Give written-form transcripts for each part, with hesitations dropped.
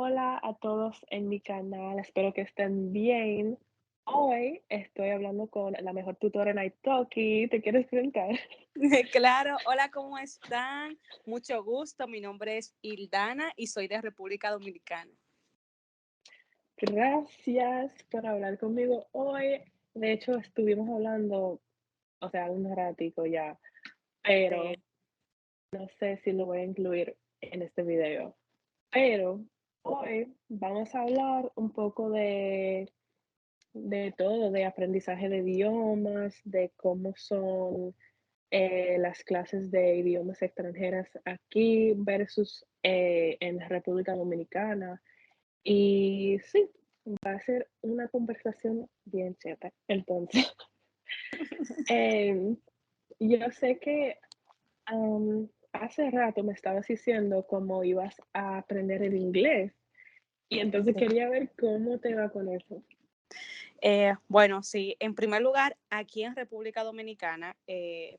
Hola a todos en mi canal, espero que estén bien. Hoy estoy hablando con la mejor tutora en Italki. ¿Te quieres presentar? Claro, hola, ¿cómo están? Mucho gusto, mi nombre es Ildana y soy de República Dominicana. Gracias por hablar conmigo hoy. De hecho, estuvimos hablando, o sea, un ratico ya, De, pero no sé si lo voy a incluir en este video. Pero hoy vamos a hablar un poco de todo, de aprendizaje de idiomas, de cómo son las clases de idiomas extranjeras aquí versus en la República Dominicana. Y sí, va a ser una conversación bien chévere. Entonces, em, yo sé que hace rato me estabas diciendo cómo ibas a aprender el inglés y entonces sí. quería ver cómo te va con eso. Bueno, sí, en primer lugar, aquí en República Dominicana,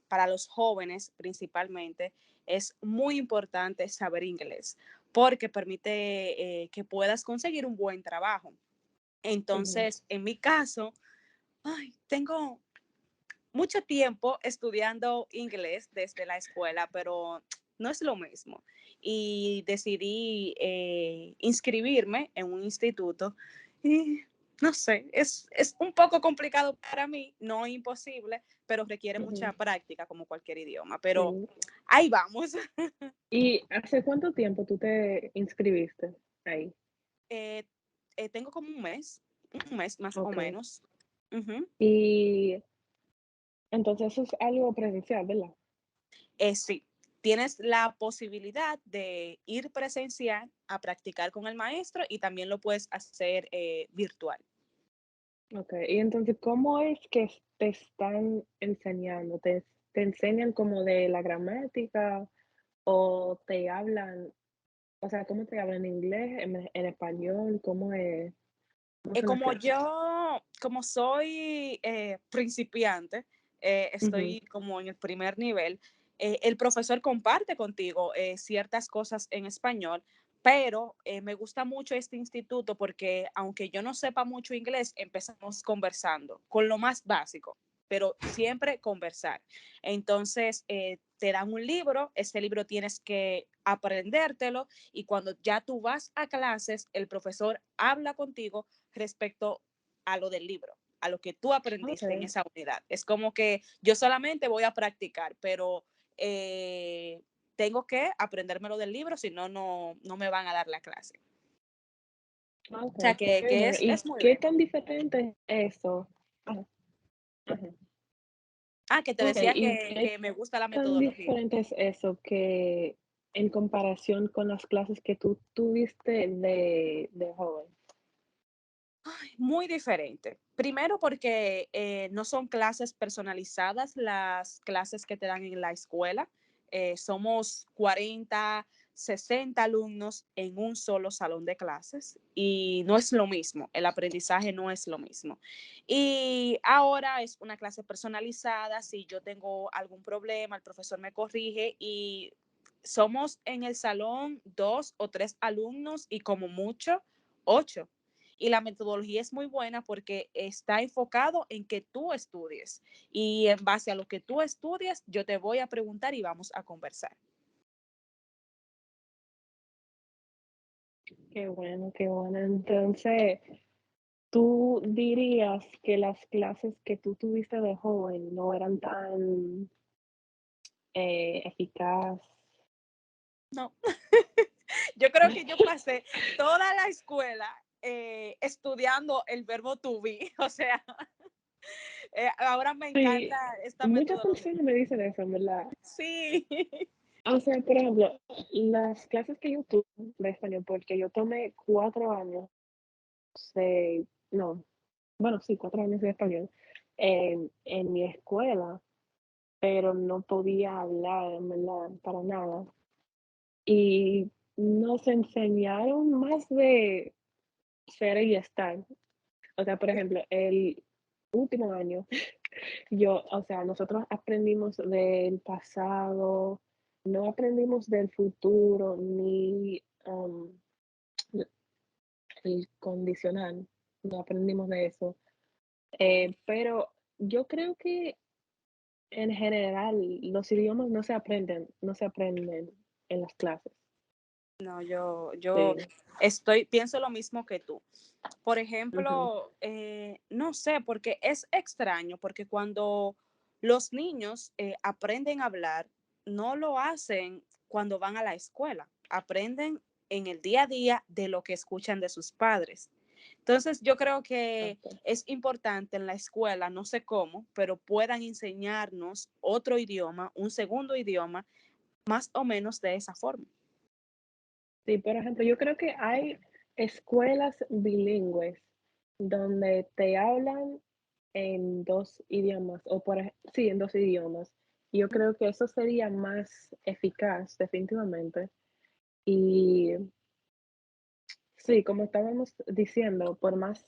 para los jóvenes principalmente, es muy importante saber inglés porque permite que puedas conseguir un buen trabajo. Ujú, Entonces, en mi caso, tengo mucho tiempo estudiando inglés desde la escuela, pero no es lo mismo. Y decidí inscribirme en un instituto y no sé, es un poco complicado para mí, no imposible, pero requiere ujú, mucha práctica como cualquier idioma. Pero sí. ahí vamos. ¿Y hace cuánto tiempo tú te inscribiste ahí? Eh, tengo como un mes más o Ok. menos. Ujú. Y entonces eso es algo presencial, ¿verdad? Sí, tienes la posibilidad de ir presencial a practicar con el maestro y también lo puedes hacer virtual. Ok. Y entonces, ¿cómo es que te están enseñando? ¿Te enseñan como de la gramática o te hablan, o sea, cómo te hablan en inglés, en español? ¿Cómo son las Como clases? como soy principiante, Ujú. estoy como en el primer nivel, el profesor comparte contigo ciertas cosas en español, pero me gusta mucho este instituto porque aunque yo no sepa mucho inglés, empezamos conversando con lo más básico, pero siempre conversar. Entonces, te dan un libro, ese libro tienes que aprendértelo y cuando ya tú vas a clases, el profesor habla contigo respecto a lo del libro, a lo que tú aprendiste en Ok. esa unidad. Es como que yo solamente voy a practicar, pero eh, tengo que aprendérmelo del libro, si no, no me van a dar la clase. O sea, Ok, qué que bueno. ¿Y es muy qué bien. tan diferente es eso? Ajá, ajá. Que te Ok, decía ¿y que qué me gusta la tan metodología. diferente es eso que en comparación con las clases que tú tuviste de joven? Muy diferente. Primero porque no son clases personalizadas las clases que te dan en la escuela. Somos 40, 60 alumnos en un solo salón de clases y no es lo mismo, el aprendizaje no es lo mismo. Y ahora es una clase personalizada, si yo tengo algún problema, el profesor me corrige y somos en el salón 2 o 3 alumnos y como mucho 8 y la metodología es muy buena porque está enfocado en que tú estudies y en base a lo que tú estudias, yo te voy a preguntar y vamos a conversar. Qué bueno, qué bueno. Entonces, ¿tú dirías que las clases que tú tuviste de joven no eran tan eficaz? No, yo creo que yo pasé toda la escuela estudiando el verbo to be, o sea, ahora me encanta Sí, esta muchas metodología. personas me dicen eso, en verdad. Sí. O sea, por ejemplo, las clases que yo tuve de español, porque yo tomé 4 años no, bueno, sí, 4 años de español en mi escuela, pero no podía hablar, en verdad, para nada. Y nos enseñaron más de ser y estar. O sea, por ejemplo, el último año, o sea, nosotros aprendimos del pasado, no aprendimos del futuro, ni el condicional, no aprendimos de eso. Pero yo creo que en general los idiomas no se aprenden en las clases. No, yo Sí, pienso lo mismo que tú. Por ujú, ejemplo, no sé, porque es extraño, porque cuando los niños aprenden a hablar, no lo hacen cuando van a la escuela, aprenden en el día a día de lo que escuchan de sus padres. Entonces, yo creo que exacto. es importante en la escuela, no sé cómo, pero puedan enseñarnos otro idioma, un segundo idioma, más o menos de esa forma. Sí, por ejemplo, yo creo que hay escuelas bilingües donde te hablan en 2 idiomas, o sí, en 2 idiomas. Y yo creo que eso sería más eficaz, definitivamente. Y sí, como estábamos diciendo, por más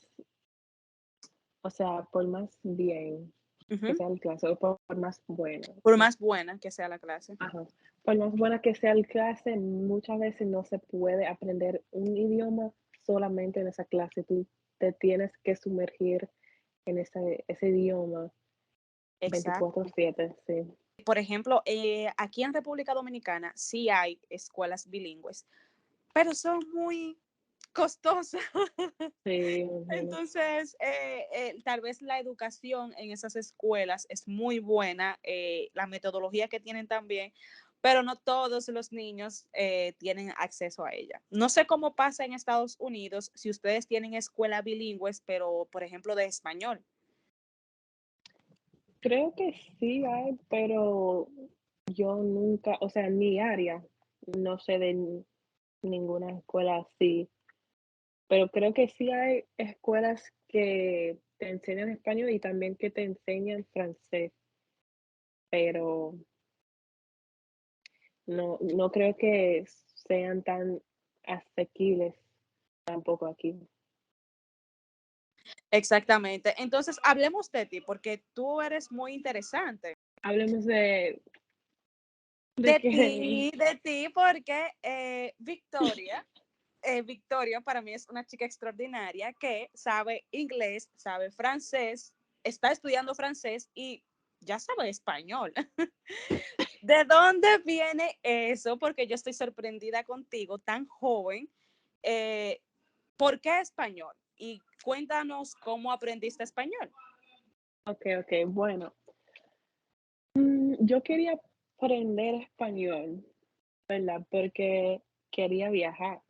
bien que Ujú. sea el clase, o por más bueno, Por más buena que sea la clase. ajá, por más buena que sea el clase, muchas veces no se puede aprender un idioma solamente en esa clase. Tú te tienes que sumergir en ese idioma Exacto. 24/7, sí. Por ejemplo, aquí en República Dominicana sí hay escuelas bilingües, pero son muy costosas. Sí, me imagino. Entonces, tal vez la educación en esas escuelas es muy buena, la metodología que tienen también, pero no todos los niños tienen acceso a ella. No sé cómo pasa en Estados Unidos si ustedes tienen escuelas bilingües, pero por ejemplo de español. Creo que sí hay, pero yo nunca, o sea, en mi área, no sé de ninguna escuela así, pero creo que sí hay escuelas que te enseñan español y también que te enseñan francés, pero no creo que sean tan asequibles tampoco aquí. Exactamente. Entonces, hablemos de ti, porque tú eres muy interesante. Hablemos de que De ti, porque Victoria para mí es una chica extraordinaria que sabe inglés, sabe francés, está estudiando francés y ya sabe español. ¿De dónde viene eso? Porque yo estoy sorprendida contigo, tan joven. Eh, ¿Por qué español? Y cuéntanos cómo aprendiste español. okey, bueno, yo quería aprender español, ¿verdad? Porque quería viajar.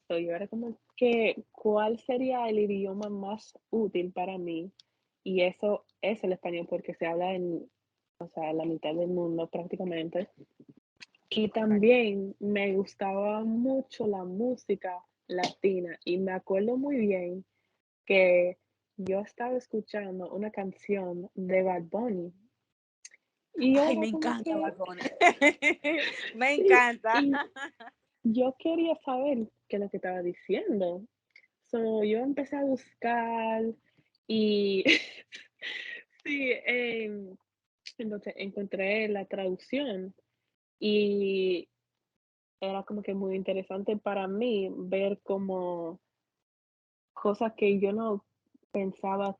So, yo era como que, ¿cuál sería el idioma más útil para mí? Y eso es el español, porque se habla o sea, la mitad del mundo prácticamente. Y también me gustaba mucho la música latina, y me acuerdo muy bien que yo estaba escuchando una canción de Bad Bunny, y yo Ay, era me como encanta que Bad Bunny. Me sí, encanta. y yo quería saber qué es lo que estaba diciendo. So, yo empecé a buscar y sí, entonces encontré la traducción, y era como que muy interesante para mí ver cómo cosas que yo no pensaba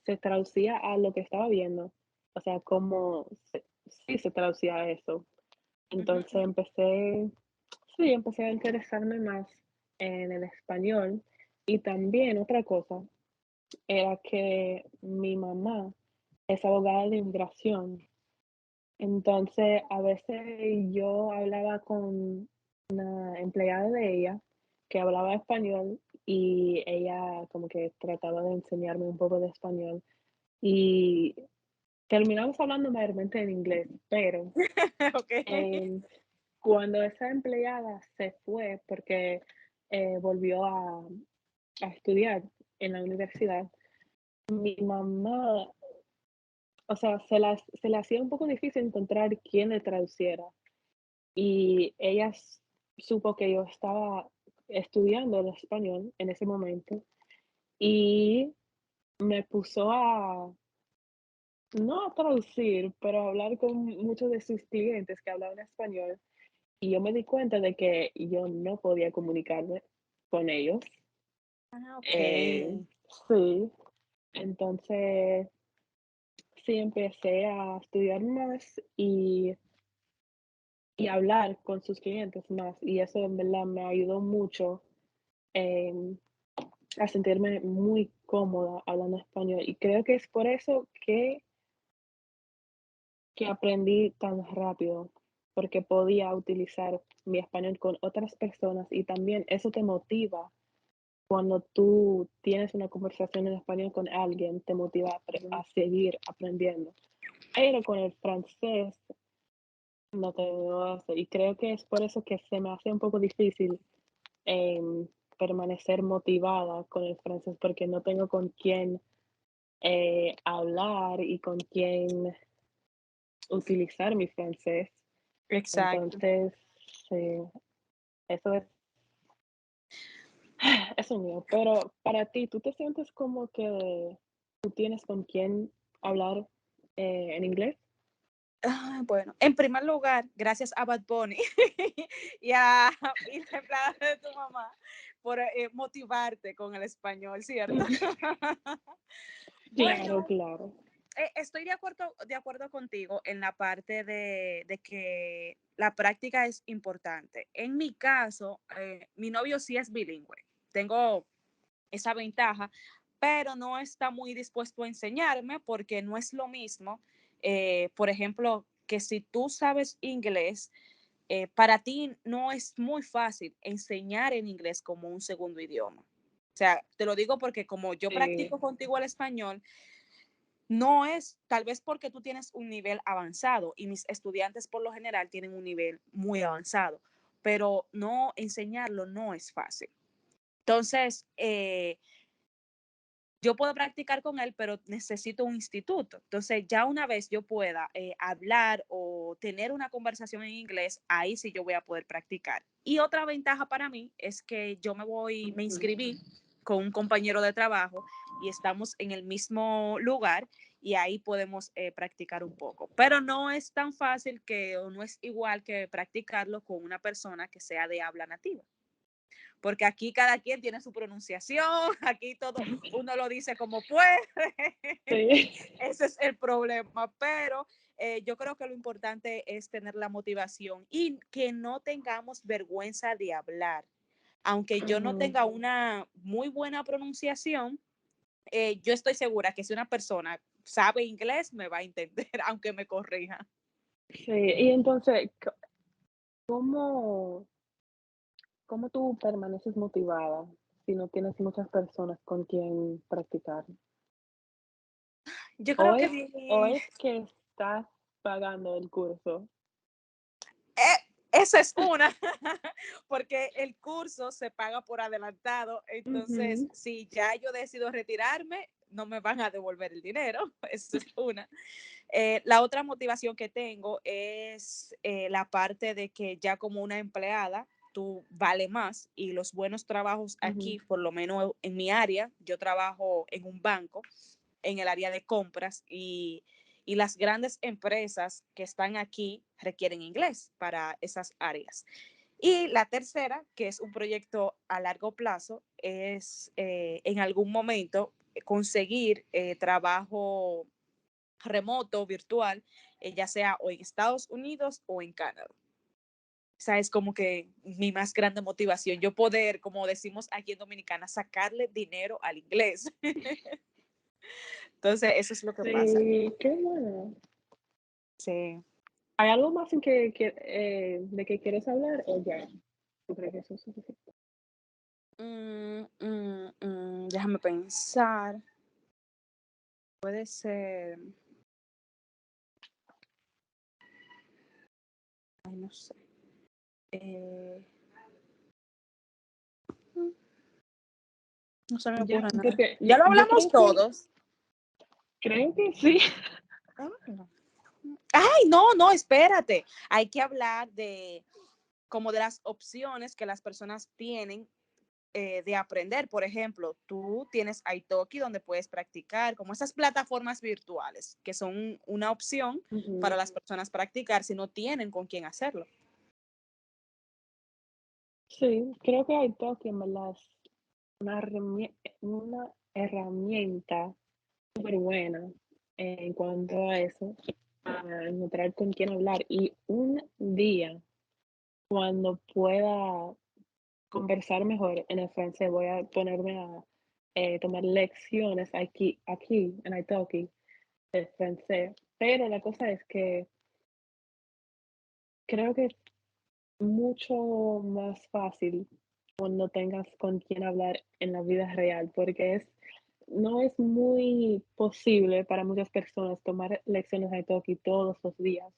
se traducía a lo que estaba viendo. O sea, cómo sí se traducía a eso. Ujú, Entonces ujú. empecé a interesarme más en el español. Y también otra cosa era que mi mamá es abogada de inmigración. Entonces, a veces yo hablaba con una empleada de ella que hablaba español, y ella como que trataba de enseñarme un poco de español, y terminamos hablando mayormente en inglés, pero Ok. em, cuando esa empleada se fue porque volvió a estudiar en la universidad, mi mamá, o sea, se le hacía un poco difícil encontrar quién le traduciera. Y ella supo que yo estaba estudiando el español en ese momento, y me puso no a traducir, pero a hablar con muchos de sus clientes que hablaban español, y yo me di cuenta de que yo no podía comunicarme con ellos. Ah, Eh, okey. sí, entonces sí empecé a estudiar más y hablar con sus clientes más, y eso en verdad me ayudó mucho, em, a sentirme muy cómoda hablando español, y creo que es por eso que aprendí tan rápido, porque podía utilizar mi español con otras personas, y también eso te motiva cuando tú tienes una conversación en español con alguien, te motiva a seguir aprendiendo. Pero con el francés no te lo hace, y creo que es por eso que se me hace un poco difícil, em, permanecer motivada con el francés, porque no tengo con quién, hablar y con quién utilizar mi francés. Exacto. Entonces, sí, eso es eso mío. Pero para ti, ¿tú te sientes como que tú tienes con quién hablar, en inglés? Bueno, en primer lugar, gracias a Bad Bunny y la empleada de tu mamá por, motivarte con el español, ¿cierto? Claro, Bueno, claro. estoy de acuerdo contigo en la parte de que la práctica es importante. En mi caso, mi novio sí es bilingüe. Tengo esa ventaja, pero no está muy dispuesto a enseñarme porque no es lo mismo, por ejemplo, que si tú sabes inglés, para ti no es muy fácil enseñar en inglés como un segundo idioma. O sea, te lo digo porque como yo Sí, practico contigo el español, no es tal vez porque tú tienes un nivel avanzado y mis estudiantes por lo general tienen un nivel muy avanzado, pero no enseñarlo no es fácil. Entonces, yo puedo practicar con él, pero necesito un instituto. Entonces, ya una vez yo pueda hablar o tener una conversación en inglés, ahí sí yo voy a poder practicar. Y otra ventaja para mí es que me ujú, inscribí con un compañero de trabajo y estamos en el mismo lugar y ahí podemos practicar un poco. Pero no es tan fácil que, o no es igual que practicarlo con una persona que sea de habla nativa, porque aquí cada quien tiene su pronunciación, aquí todo uno lo dice como puede, sí, ese es el problema, pero yo creo que lo importante es tener la motivación y que no tengamos vergüenza de hablar. Aunque yo no ujú, tenga una muy buena pronunciación, yo estoy segura que si una persona sabe inglés, me va a entender, aunque me corrija. sí. Y entonces, ¿cómo cómo tú permaneces motivada si no tienes muchas personas con quien practicar? Yo ¿O creo que es o es que estás pagando el curso? esa es una, porque el curso se paga por adelantado, entonces Ujú, si ya yo decido retirarme, no me van a devolver el dinero, esa es una. La otra motivación que tengo es la parte de que ya como una empleada, tú vale más y los buenos trabajos ujú, aquí, por lo menos en mi área, yo trabajo en un banco, en el área de compras y las grandes empresas que están aquí requieren inglés para esas áreas. Y la tercera, que es un proyecto a largo plazo, es en algún momento conseguir trabajo remoto, virtual, ya sea o en Estados Unidos o en Canadá. Esa es como que mi más grande motivación, yo poder, como decimos aquí en Dominicana, sacarle dinero al inglés. Entonces, eso es lo que pasa. sí, qué bueno. Sí. ¿Hay algo más en de que quieres hablar o ya? ¿Tú crees que eso es suficiente? Déjame pensar. Puede ser, ay, no sé. Eh, mm, no se me Ya, ocurre nada. porque Ya lo yo hablamos todos. creo que sí. Ah, ay, no, no, espérate. Hay que hablar de como de las opciones que las personas tienen de aprender. Por ejemplo, tú tienes Italki donde puedes practicar, como esas plataformas virtuales, que son una opción para Ujú. las personas practicar si no tienen con quién hacerlo. Sí, creo que hay toque en verdad. una herramienta súper buena en cuanto a eso, a encontrar con quién hablar. Y un día, cuando pueda conversar mejor en el francés, voy a ponerme a tomar lecciones aquí en Italki de francés. Pero la cosa es que creo que es mucho más fácil cuando tengas con quién hablar en la vida real, porque no es muy posible para muchas personas tomar lecciones de Italki todos los días,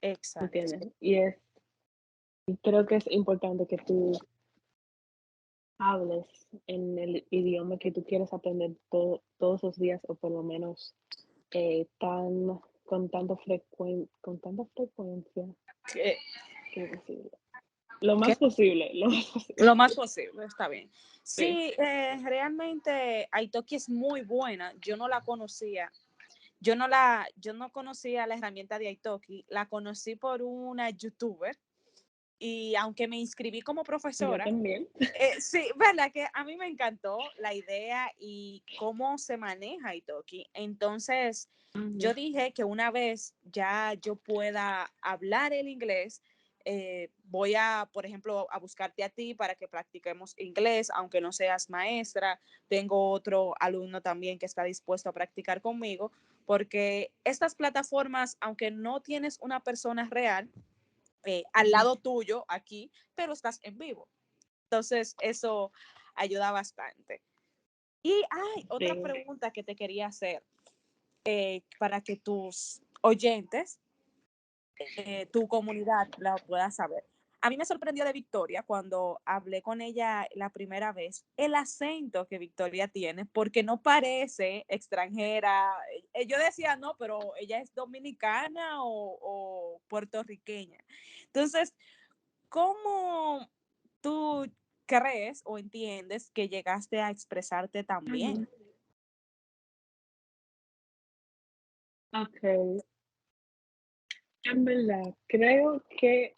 ¿me Exacto. entiendes? Y creo que es importante que tú hables en el idioma que tú quieres aprender todos los días o por lo menos tan, con tanta frecuencia ¿Qué? que posible. Lo ¿Qué? más posible, lo más posible. Lo más posible, está bien. Sí. Sí, realmente Italki es muy buena. Yo no la conocía. Yo no conocía la herramienta de Italki. La conocí por una youtuber y aunque me inscribí como Yo profesora, también. sí, verdad que a mí me encantó la idea y cómo se maneja Italki. Entonces, yo Ujú. dije que una vez ya yo pueda hablar el inglés, voy a, por ejemplo, a buscarte a ti para que practiquemos inglés, aunque no seas maestra. Tengo otro alumno también que está dispuesto a practicar conmigo, porque estas plataformas, aunque no tienes una persona real al Ujú. lado tuyo aquí, pero estás en vivo. Entonces, eso ayuda bastante. Y hay otra Sí. pregunta que te quería hacer para que tus oyentes, tu comunidad la pueda saber. A mí me sorprendió de Victoria cuando hablé con ella la primera vez, el acento que Victoria tiene, porque no parece extranjera. Yo decía, no, pero ella es dominicana o puertorriqueña. Entonces, ¿cómo tú crees o entiendes que llegaste a expresarte tan bien? Ujú. Ok. En verdad, creo que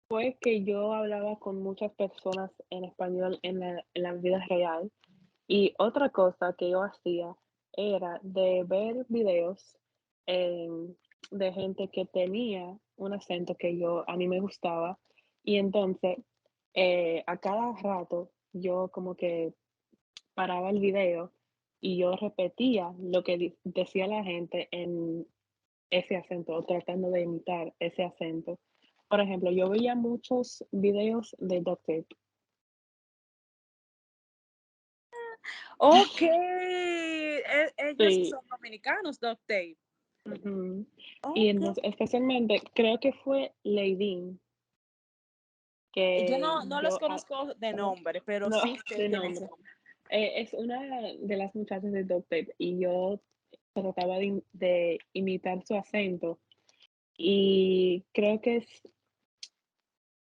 fue que yo hablaba con muchas personas en español en la vida real. Y otra cosa que yo hacía era de ver videos de gente que tenía un acento que a mí me gustaba. Y entonces, a cada rato, yo como que paraba el video y yo repetía lo que decía la gente en ese acento, o tratando de imitar ese acento. Por ejemplo, yo veía muchos videos de duct tape. Ok, ellos Sí. son dominicanos, Doc Dave. Ujú. Y Ok. entonces, especialmente, creo que fue Leidin, Yo que no los conozco de ¿no? nombre, pero No, sí sé de quiénes nombre. son. Es una de las muchachas de Duct Tape y yo trataba de imitar su acento y creo que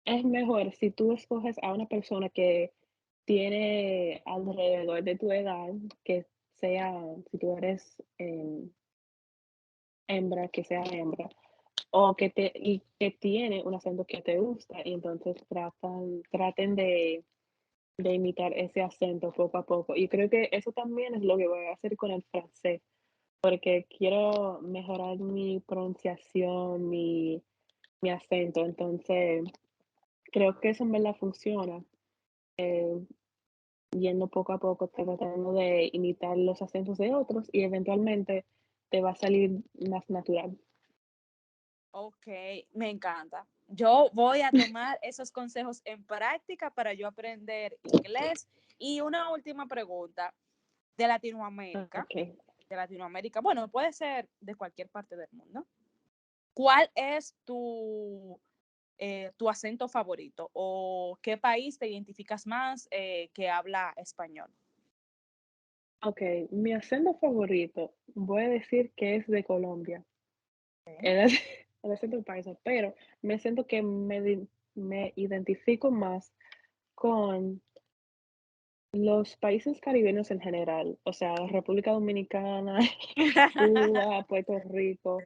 es mejor si tú escoges a una persona que tiene alrededor de tu edad, que sea, si tú eres hembra, que sea hembra, o que tiene un acento que te gusta, y entonces traten de imitar ese acento poco a poco. Y creo que eso también es lo que voy a hacer con el francés, porque quiero mejorar mi pronunciación, mi acento. Entonces, creo que eso en verdad funciona, yendo poco a poco, tratando de imitar los acentos de otros y eventualmente te va a salir más natural. Ok, me encanta. Yo voy a tomar esos consejos en práctica para yo aprender inglés. Y una última pregunta de Latinoamérica. Ok. De Latinoamérica, bueno, puede ser de cualquier parte del mundo. ¿Cuál es tu acento favorito o qué país te identificas más que habla español? Ok, mi acento favorito, voy a decir que es de Colombia, Okay. el, ac- el acento paisa, pero me siento que me identifico más con los países caribeños en general, o sea, República Dominicana, Cuba, Puerto Rico,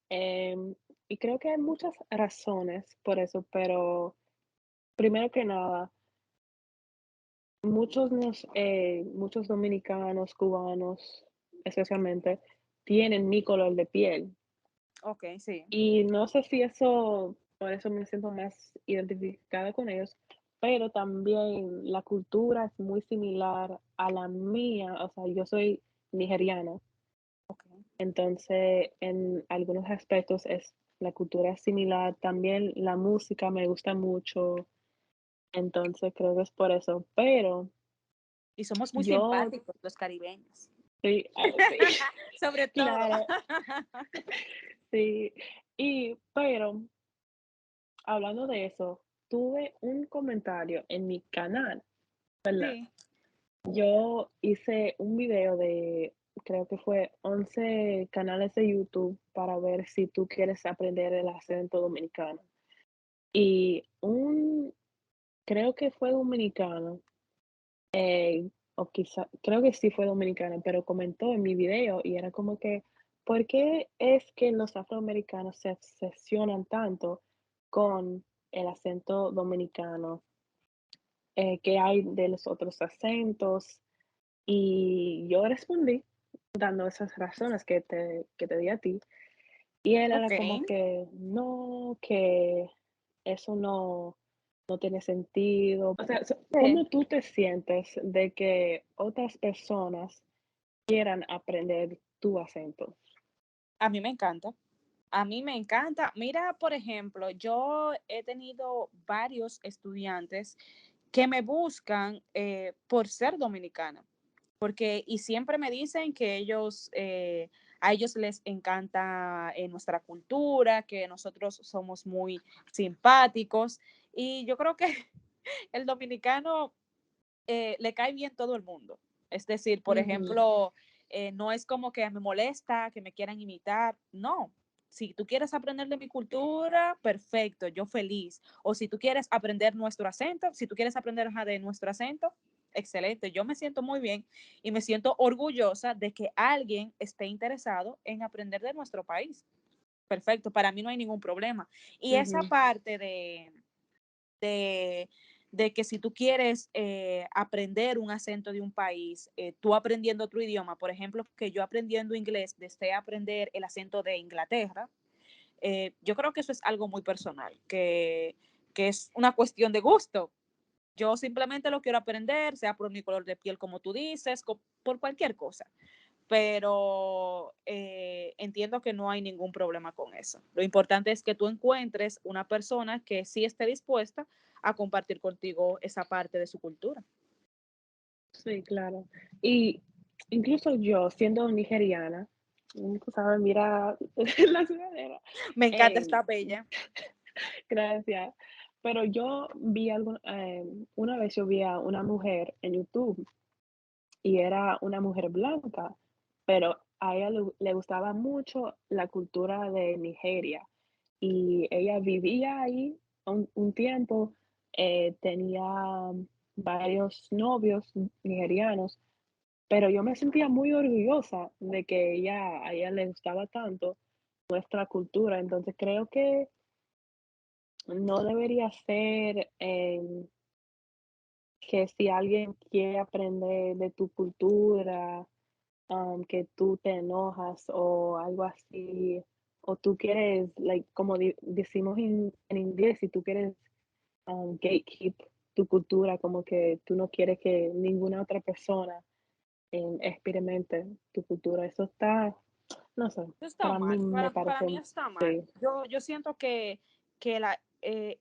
em, y creo que hay muchas razones por eso, pero primero que nada, muchos dominicanos, cubanos, especialmente, tienen mi color de piel. Ok, sí. Y no sé si eso, por eso me siento más identificada con ellos, pero también la cultura es muy similar a la mía, o sea, yo soy nigeriana, Ok. entonces en algunos aspectos la cultura es similar, también la música me gusta mucho, entonces creo que es por eso, pero Y somos muy yo simpáticos los caribeños. sí, sí, Sobre todo. claro, sí, pero hablando de eso, tuve un comentario en mi canal, ¿verdad? Sí. Yo hice un video de, creo que fue 11 canales de YouTube para ver si tú quieres aprender el acento dominicano. Y creo que fue dominicano, o quizá, creo que sí fue dominicano, pero comentó en mi video y era como que, ¿por qué es que los afroamericanos se obsesionan tanto con el acento dominicano? ¿Qué hay de los otros acentos? Y yo respondí dando esas razones que te di a ti. Y él Ok. era como que no, que eso no tiene sentido. O sea, Sí. ¿cómo tú te sientes de que otras personas quieran aprender tu acento? A mí me encanta. A mí me encanta. Mira, por ejemplo, yo he tenido varios estudiantes que me buscan por ser dominicana, porque y siempre me dicen que a ellos les encanta nuestra cultura, que nosotros somos muy simpáticos y yo creo que el dominicano le cae bien todo el mundo. Es decir, por Ujú, ejemplo, no es como que me molesta que me quieran imitar, no. Si tú quieres aprender de mi cultura, perfecto, yo feliz. O si tú quieres aprender nuestro acento, si tú quieres aprender de nuestro acento, excelente. Yo me siento muy bien y me siento orgullosa de que alguien esté interesado en aprender de nuestro país. Perfecto, para mí no hay ningún problema. Y esa ujú, parte de, de que si tú quieres aprender un acento de un país, tú aprendiendo otro idioma, por ejemplo, que yo aprendiendo inglés, desde aprender el acento de Inglaterra, yo creo que eso es algo muy personal, que es una cuestión de gusto. Yo simplemente lo quiero aprender, sea por mi color de piel, como tú dices, por cualquier cosa. Pero entiendo que no hay ningún problema con eso. Lo importante es que tú encuentres una persona que sí esté dispuesta a compartir contigo esa parte de su cultura. sí, claro. Y incluso yo, siendo nigeriana, tú sabes, mira la sudadera. Me encanta em, esta bella. Gracias. Pero yo vi una vez yo vi a una mujer en YouTube y era una mujer blanca, pero a ella le gustaba mucho la cultura de Nigeria y ella vivía ahí un tiempo, tenía varios novios nigerianos, pero yo me sentía muy orgullosa de que a ella le gustaba tanto nuestra cultura, entonces creo que no debería ser, que si alguien quiere aprender de tu cultura, que tú te enojas o algo así, o tú quieres, like, como decimos en inglés, si tú quieres gatekeep tu cultura, como que tú no quieres que ninguna otra persona experimente tu cultura. Eso está, no sé, Eso está para mí mal, me para parece, mí está mal. sí, Yo siento que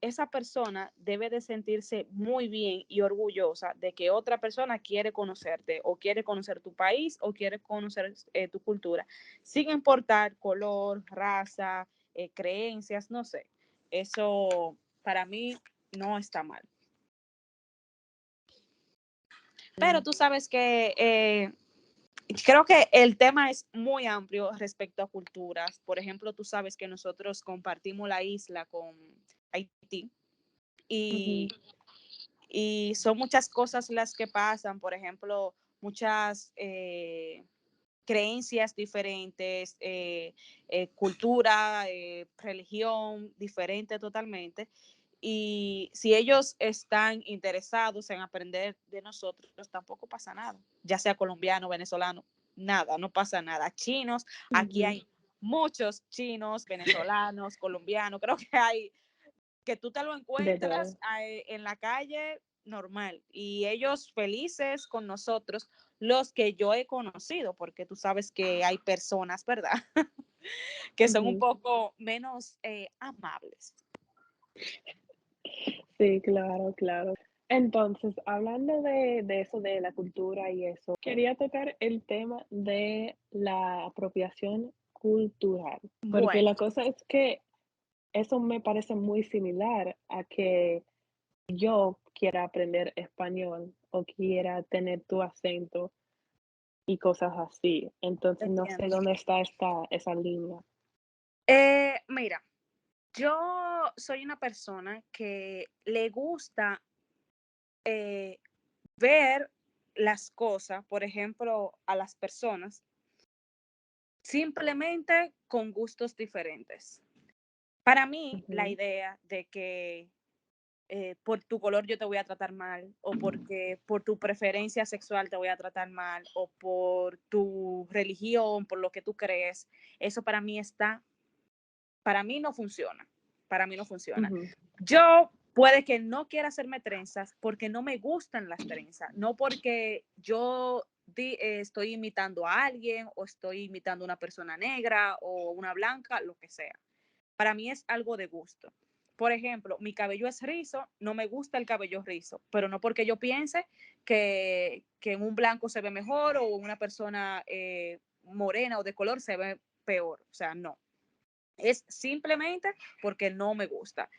esa persona debe de sentirse muy bien y orgullosa de que otra persona quiere conocerte o quiere conocer tu país o quiere conocer tu cultura, sin importar color, raza, creencias, no sé. Eso para mí no está mal. Pero mm, tú sabes que creo que el tema es muy amplio respecto a culturas. Por ejemplo, tú sabes que nosotros compartimos la isla con Haití ujú, y, y son muchas cosas las que pasan. Por ejemplo, muchas creencias diferentes, cultura, religión diferente totalmente. y si ellos están interesados en aprender de nosotros, tampoco pasa nada, ya sea colombiano, venezolano, nada, no pasa nada. Chinos, aquí Ujú. hay muchos chinos, venezolanos, colombianos, creo que hay, que tú te lo De encuentras todo. en la calle normal y ellos felices con nosotros, los que yo he conocido, porque tú sabes que hay personas, ¿verdad? Que son un Ujú. poco menos amables. Sí, claro, claro. Entonces, hablando de eso, de la cultura y eso, quería tocar el tema de la apropiación cultural, porque Bueno, la cosa es que eso me parece muy similar a que yo quiera aprender español o quiera tener tu acento y cosas así. Entonces, no sé entiendo. dónde está esa línea. Mira, yo soy una persona que le gusta ver las cosas, por ejemplo, a las personas, simplemente con gustos diferentes. Para mí, la Ujú, idea de que por tu color yo te voy a tratar mal, o porque por tu preferencia sexual te voy a tratar mal, o por tu religión, por lo que tú crees, eso para mí no funciona. Para mí no funciona. ujú, Yo puede que no quiera hacerme trenzas porque no me gustan las trenzas, no porque yo estoy imitando a alguien o estoy imitando a una persona negra o una blanca, lo que sea. Para mí es algo de gusto. Por ejemplo, mi cabello es rizo, no me gusta el cabello rizo, pero no porque yo piense que en un blanco se ve mejor o una persona morena o de color se ve peor. O sea, no. Es simplemente porque no me gusta.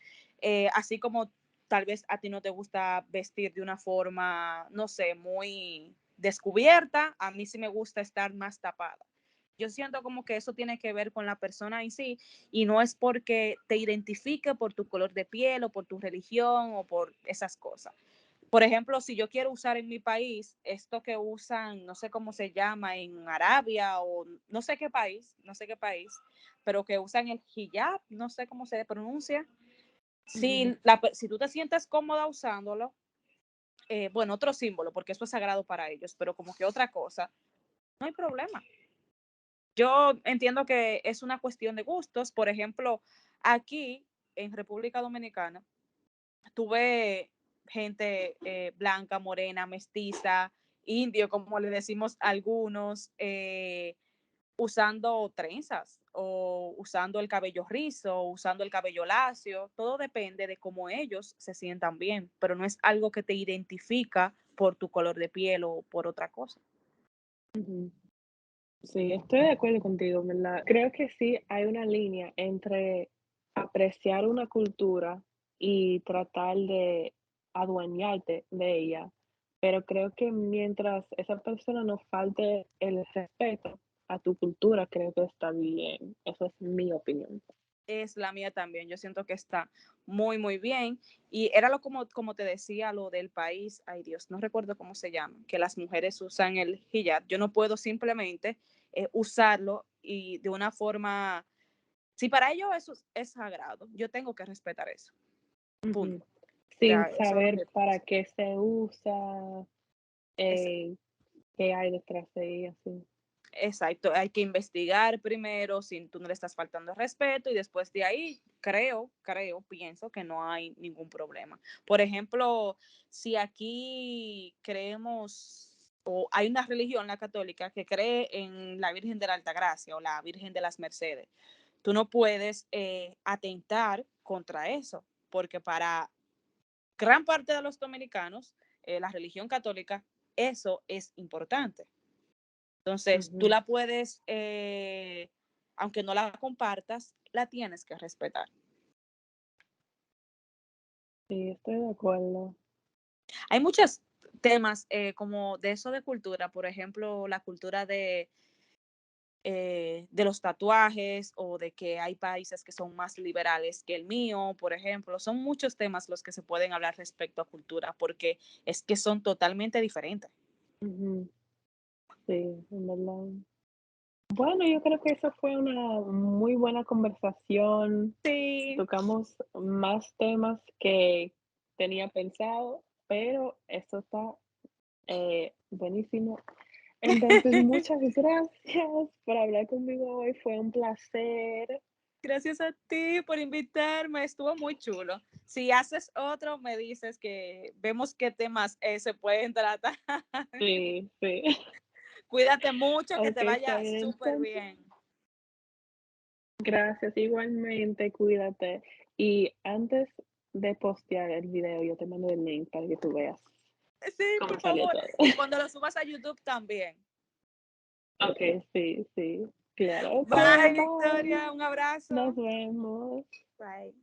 Así como tal vez a ti no te gusta vestir de una forma, no sé, muy descubierta, a mí sí me gusta estar más tapada. Yo siento como que eso tiene que ver con la persona en sí y no es porque te identifique por tu color de piel o por tu religión o por esas cosas. Por ejemplo, si yo quiero usar en mi país esto que usan, no sé cómo se llama, en Arabia o no sé qué país, pero que usan el hijab, no sé cómo se pronuncia. ujú. Si tú te sientes cómoda usándolo, bueno, otro símbolo, porque eso es sagrado para ellos, pero como que otra cosa, no hay problema. Yo entiendo que es una cuestión de gustos. Por ejemplo, aquí en República Dominicana, tuve gente blanca, morena, mestiza, indio, como le decimos a algunos, usando trenzas o usando el cabello rizo, o usando el cabello lacio. Todo depende de cómo ellos se sientan bien, pero no es algo que te identifica por tu color de piel o por otra cosa. Ujú. Sí, estoy de acuerdo contigo, ¿verdad? Creo que sí hay una línea entre apreciar una cultura y tratar de adueñarte de ella, pero creo que mientras esa persona no falte el respeto a tu cultura, creo que está bien. Esa es mi opinión. Es la mía también. Yo siento que está muy, muy bien. Y era como te decía, lo del país, ay Dios, no recuerdo cómo se llama, que las mujeres usan el hijab. Yo no puedo simplemente usarlo y de una forma, si para ellos eso es sagrado, yo tengo que respetar eso. Ujú. Punto. Sin Ya, eso es lo que saber yo para pienso. qué se usa, Es, qué hay detrás de ella, sí. exacto, hay que investigar primero si tú no le estás faltando respeto y después de ahí pienso que no hay ningún problema. Por ejemplo, si aquí creemos o hay una religión, la católica, que cree en la Virgen de la Altagracia o la Virgen de las Mercedes, tú no puedes atentar contra eso, porque para gran parte de los dominicanos, la religión católica, eso es importante. Entonces, tú Ujú. la puedes, aunque no la compartas, la tienes que respetar. Sí, estoy de acuerdo. Hay muchos temas como de eso de cultura, por ejemplo, la cultura de los tatuajes o de que hay países que son más liberales que el mío, por ejemplo. Son muchos temas los que se pueden hablar respecto a cultura porque es que son totalmente diferentes. Ujú. Sí, en verdad. Bueno, yo creo que eso fue una muy buena conversación. Sí, Tocamos más temas que tenía pensado, pero esto está buenísimo. Entonces, muchas gracias por hablar conmigo hoy. Fue un placer. gracias a ti por invitarme, estuvo muy chulo. Si haces otro, me dices que vemos qué temas se pueden tratar. Sí, sí. Cuídate mucho, que Ok, te está vaya bien. súper Entonces, bien. gracias. Igualmente, cuídate. Y antes de postear el video, yo te mando el link para que tú veas Sí, cómo por salió favor. todo. Y cuando lo subas a YouTube también. Ok, sí, sí. Claro. Ok, Bye, bye. Victoria. Un Nos abrazo. vemos. Bye.